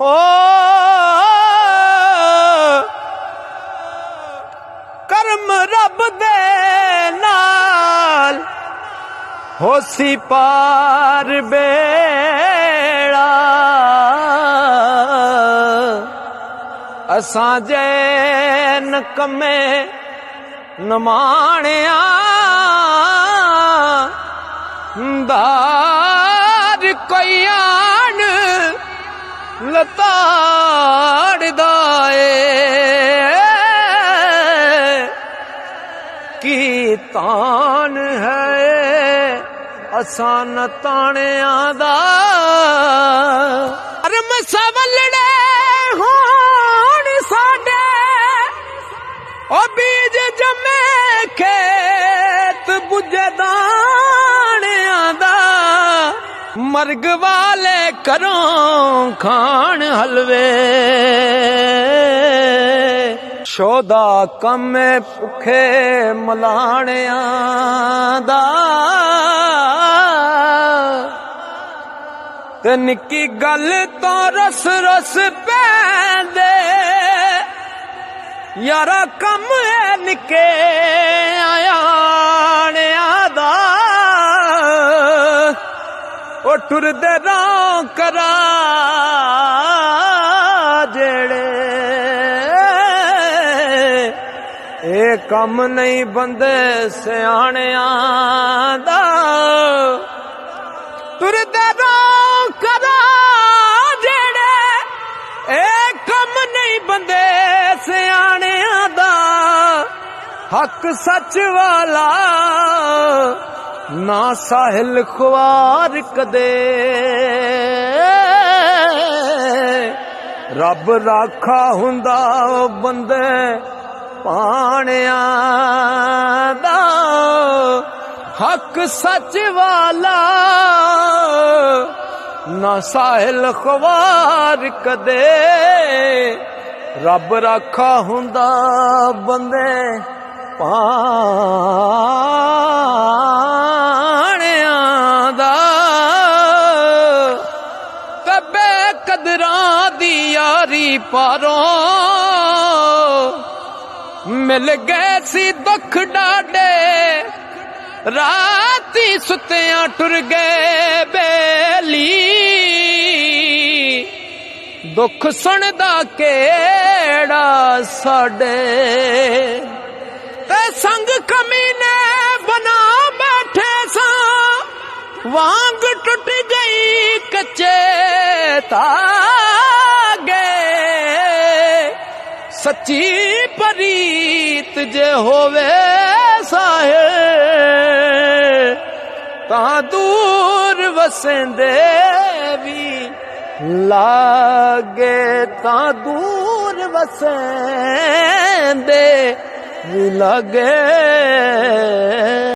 हो कर्म रब दे नाल होसी पार बेड़ा असां जैन कमे नमाणिया दार कोई आन लताड़ दाए की तान है असान ताने आदा कर्म सवलड़े होण साडे ओ बीज जमे खेत बुझे दाने आदा मर्ग वाले करों खान हलवे शोदा कमे भुखे मलाने दा ते निक्की गल तो रस रस पैंदे यारा कम है निके आयाने दा ओ टुरदे रां करा जेड़े ए कम नहीं बंदे सियाने दा टुरदे रां करा जेड़े ए कम नहीं बंदे सियाने दा हक सच वाला ना साहिल ख्वार कदे रब राखा हुंदा बंदे पाणिया दा हक सच वाला ना साहिल ख्वार कदे रब राखा हुंदा बंदे पाणिया दा कबे कदरां दी यारी पारों मिल गए सी दुख डाडे राती सुतियां टुर गए बेली दुख सुनदा केड़ा साडे ते संग कमीने बना बैठे सा वांग टुट गई कच्चे तागे सच्ची परीत जे होवे साहे ता दूर वसेंदे भी लागे ता दूर वसेंदे भी लागे।